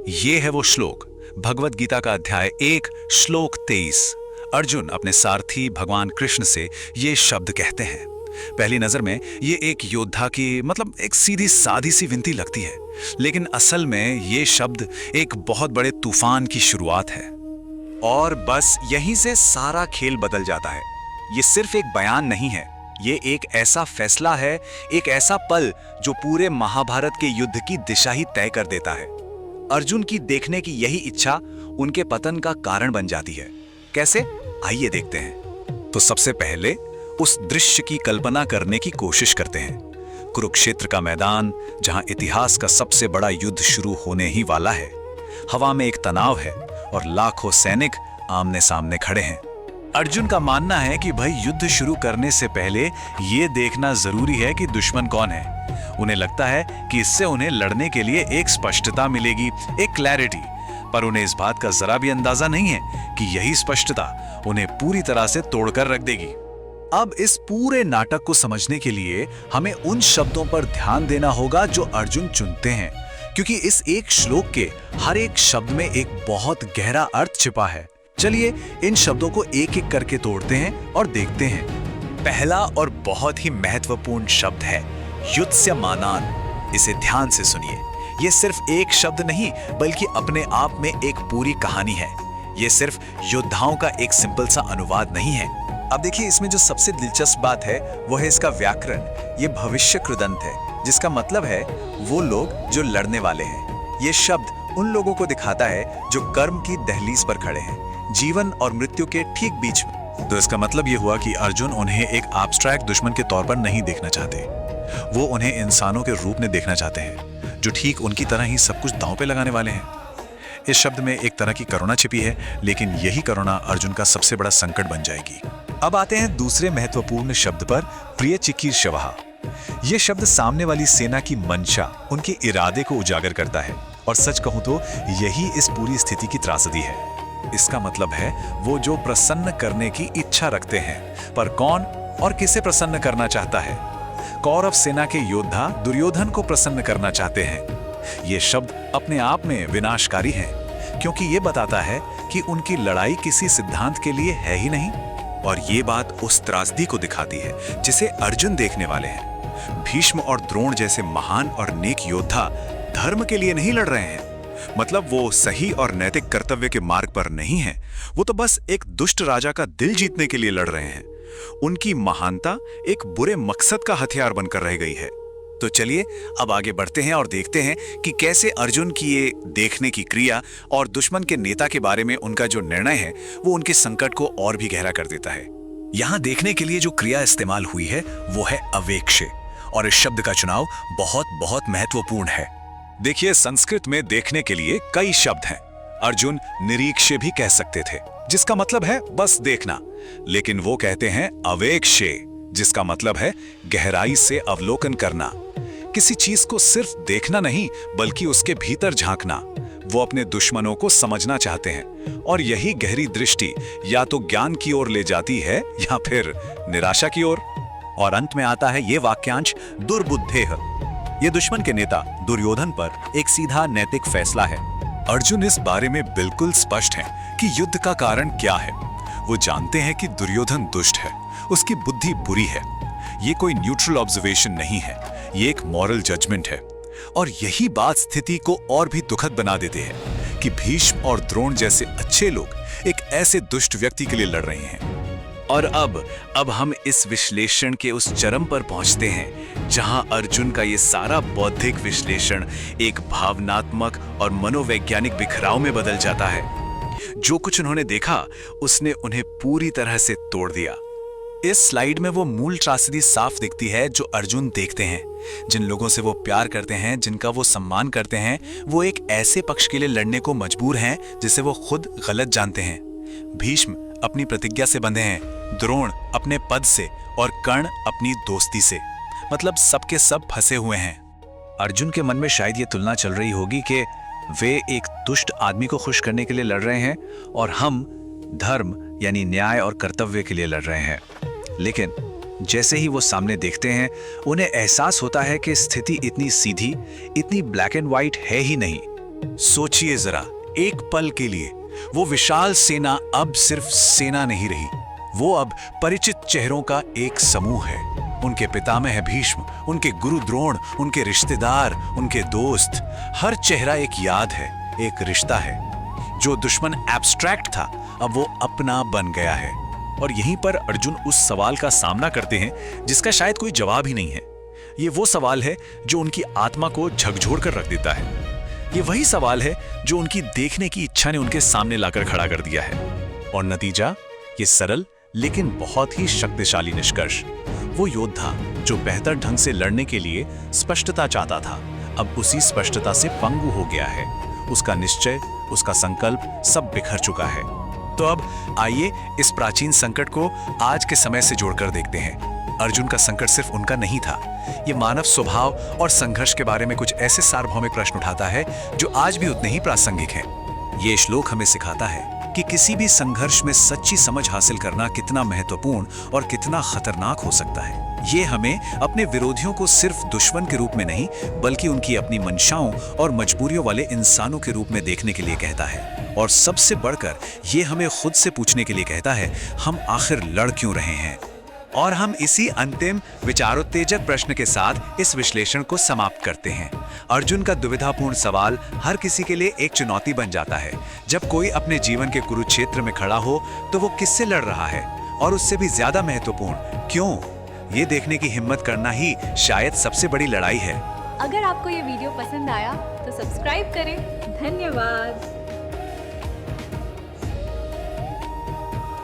ये है वो श्लोक, भगवत गीता का अध्याय 1 श्लोक 23। अर्जुन अपने सारथी भगवान कृष्ण से ये शब्द कहते हैं। पहली नजर में ये एक योद्धा की एक सीधी सादी सी विनती लगती है, लेकिन असल में ये शब्द एक बहुत बड़े तूफान की शुरुआत है। और बस यहीं से सारा खेल बदल जाता है। ये सिर्फ एक बयान नहीं है, ये एक ऐसा फैसला है, एक ऐसा पल जो पूरे महाभारत के युद्ध की दिशा ही तय कर देता है। अर्जुन की देखने की यही इच्छा उनके पतन का कारण बन जाती है। कैसे? आइए देखते हैं। तो सबसे पहले उस दृश्य की कल्पना करने की कोशिश करते हैं। कुरुक्षेत्र का मैदान, जहां इतिहास का सबसे बड़ा युद्ध शुरू होने ही वाला है। हवा में एक तनाव है और लाखों सैनिक आमने सामने खड़े हैं। अर्जुन का मानना है कि भाई युद्ध शुरू करने से पहले ये देखना जरूरी है कि दुश्मन कौन है। उन्हें लगता है कि इससे उन्हें लड़ने के लिए एक स्पष्टता मिलेगी, एक क्लैरिटी। पर उन्हें इस बात का जरा भी अंदाजा नहीं है कि यही स्पष्टता उन्हें पूरी तरह से तोड़कर रख देगी। अब इस पूरे नाटक को समझने के लिए हमें उन शब्दों पर ध्यान देना होगा जो अर्जुन चुनते हैं, क्योंकि इस एक श्लोक के हर एक शब्द में एक बहुत गहरा अर्थ छिपा है। चलिए इन शब्दों को एक एक करके तोड़ते हैं और देखते हैं। पहला और बहुत ही महत्वपूर्ण शब्द है युत्स्यमानान। इसे ध्यान से सुनिए। यह सिर्फ एक शब्द नहीं, बल्कि अपने आप में एक पूरी कहानी है। यह सिर्फ योद्धाओं का एक सिंपल सा अनुवाद नहीं है। अब देखिए, इसमें जो सबसे दिलचस्प बात है वो है इसका व्याकरण। ये भविष्य कृदंत है, जिसका मतलब है वो लोग जो लड़ने वाले हैं। ये शब्द उन लोगों को दिखाता है जो कर्म की दहलीज पर खड़े हैं, जीवन और मृत्यु के ठीक बीच में। तो इसका मतलब ये हुआ कि अर्जुन उन्हें एक एब्स्ट्रैक्ट दुश्मन के तौर पर नहीं देखना चाहते। वो उन्हें इंसानों के रूप में देखना चाहते हैं, जो ठीक उनकी तरह ही सब कुछ दांव पे लगाने वाले हैं। इस शब्द में एक तरह की करुणा छिपी है, लेकिन यही करुणा अर्जुन का सबसे बड़ा संकट बन जाएगी। अब आते हैं दूसरे महत्वपूर्ण शब्द पर, प्रिय चिकीर्षवः। यह शब्द सामने वाली सेना की मंशा, उनके इरादे को उजागर करता है। और सच कहूं तो यही इस पूरी स्थिति की त्रासदी है। इसका मतलब है वो जो प्रसन्न करने की इच्छा रखते हैं, पर कौन और किसे प्रसन्न करना चाहता है? कौरव सेना के योद्धा दुर्योधन को प्रसन्न करना चाहते हैं। ये शब्द अपने आप में विनाशकारी है, क्योंकि ये बताता है कि उनकी लड़ाई किसी सिद्धांत के लिए है ही नहीं। और ये बात उस त्रासदी को दिखाती है जिसे अर्जुन देखने वाले हैं। भीष्म और द्रोण जैसे महान और नेक योद्धा धर्म के लिए नहीं लड़ रहे हैं। मतलब वो सही और नैतिक कर्तव्य के मार्ग पर नहीं है। वो तो बस एक दुष्ट राजा का दिल जीतने के लिए लड़ रहे हैं। उनकी महानता एक बुरे मकसद का हथियार बनकर रह गई है। तो चलिए अब आगे बढ़ते हैं और देखते हैं कि कैसे अर्जुन की ये देखने की क्रिया और दुश्मन के नेता के बारे में उनका जो निर्णय है वो उनके संकट को और भी गहरा कर देता है। यहां देखने के लिए जो क्रिया इस्तेमाल हुई है वो है अवेक्षे, और इस शब्द का चुनाव बहुत बहुत महत्वपूर्ण है। देखिए, संस्कृत में देखने के लिए कई शब्द हैं। अर्जुन निरीक्षे भी कह सकते थे, जिसका मतलब है बस देखना, लेकिन वो कहते हैं अवेक्षे, जिसका मतलब है गहराई से अवलोकन करना। किसी चीज को सिर्फ देखना नहीं, बल्कि उसके भीतर झांकना। वो अपने दुश्मनों को समझना चाहते हैं, और यही गहरी दृष्टि या तो ज्ञान की ओर ले जाती है या फिर निराशा की ओर। और अंत में आता है ये वाक्यांश दुर्बुद्धेह। ये दुश्मन के नेता दुर्योधन पर एक सीधा नैतिक फैसला है। अर्जुन इस बारे में बिल्कुल स्पष्ट हैं कि युद्ध का कारण क्या है। वो जानते हैं कि दुर्योधन दुष्ट है, उसकी बुद्धि बुरी है। ये कोई न्यूट्रल ऑब्जर्वेशन नहीं है, ये एक मॉरल जजमेंट है। और यही बात स्थिति को और भी दुखद बना देते हैं कि भीष्म और द्रोण जैसे अच्छे लोग एक ऐसे दुष्ट व्यक्ति के लिए लड़ रहे हैं। और अब हम इस विश्लेषण के उस चरम पर पहुंचते हैं जहां अर्जुन का ये सारा बौद्धिक विश्लेषण एक भावनात्मक और मनोवैज्ञानिक बिखराव में बदल जाता है। जो कुछ उन्होंने देखा उसने उन्हें पूरी तरह से तोड़ दिया। इस स्लाइड में वो मूल त्रासदी साफ दिखती है जो अर्जुन देखते हैं। जिन लोगों से वो प्यार करते हैं, जिनका वो सम्मान करते हैं, वो एक ऐसे पक्ष के लिए लड़ने को मजबूर हैं जिसे वो खुद गलत जानते हैं। भीष्म अपनी प्रतिज्ञा से बंधे हैं, द्रोण अपने पद से, और कर्ण अपनी दोस्ती से। मतलब सबके सब फंसे हुए हैं। अर्जुन के मन में शायद ये तुलना चल रही होगी कि वे एक दुष्ट आदमी को खुश करने के लिए लड़ रहे हैं और हम धर्म यानी न्याय और कर्तव्य के लिए लड़ रहे हैं। लेकिन जैसे ही वो सामने देखते हैं, उन्हें एहसास होता है कि स्थिति इतनी सीधी, इतनी ब्लैक एंड व्हाइट है ही नहीं। सोचिए जरा, एक पल के लिए वो विशाल सेना अब सिर्फ सेना नहीं रही, वो अब परिचित चेहरों का एक समूह है। उनके पितामह भीष्म, उनके गुरु द्रोण, उनके रिश्तेदार, उनके दोस्त, हर चेहरा एक याद है, एक रिश्ता है। जो दुश्मन एब्स्ट्रैक्ट था अब वो अपना बन गया है। और यहीं पर अर्जुन उस सवाल का सामना करते हैं जिसका शायद कोई जवाब ही नहीं है। ये वो सवाल है जो उनकी आत्मा को झकझोर कर रख देता है। ये वही सवाल है जो उनकी देखने की इच्छा ने उनके सामने लाकर खड़ा कर दिया है। और नतीजा, ये सरल लेकिन बहुत ही शक्तिशाली निष्कर्ष। वो योद्धा जो बेहतर ढंग से लड़ने के लिए स्पष्टता चाहता था, अब उसी स्पष्टता से पंगु हो गया है। उसका निश्चय, उसका संकल्प सब बिखर चुका है। तो अब आइए इस प्राचीन संकट को आज के समय से जोड़कर देखते हैं। अर्जुन का संकट सिर्फ उनका नहीं था, ये मानव स्वभाव और संघर्ष के बारे में कुछ ऐसे सार्वभौमिक प्रश्न उठाता है जो आज भी उतने ही प्रासंगिक हैं। ये श्लोक हमें सिखाता है कि किसी भी संघर्ष में सच्ची समझ हासिल करना कितना महत्वपूर्ण और कितना खतरनाक हो सकता है। ये हमें अपने विरोधियों को सिर्फ दुश्मन के रूप में नहीं, बल्कि उनकी अपनी मंशाओं और मजबूरियों वाले इंसानों के रूप में देखने के लिए कहता है। और सबसे बढ़कर ये हमें खुद से पूछने के लिए कहता है, हम आखिर लड़ क्यों रहे हैं। और हम इसी अंतिम विचारोत्तेजक प्रश्न के साथ इस विश्लेषण को समाप्त करते हैं। अर्जुन का दुविधापूर्ण सवाल हर किसी के लिए एक चुनौती बन जाता है। जब कोई अपने जीवन के कुरुक्षेत्र में खड़ा हो तो वो किससे लड़ रहा है, और उससे भी ज्यादा महत्वपूर्ण क्यों, ये देखने की हिम्मत करना ही शायद सबसे बड़ी लड़ाई है। अगर आपको ये वीडियो पसंद आया तो सब्सक्राइब करें। धन्यवाद।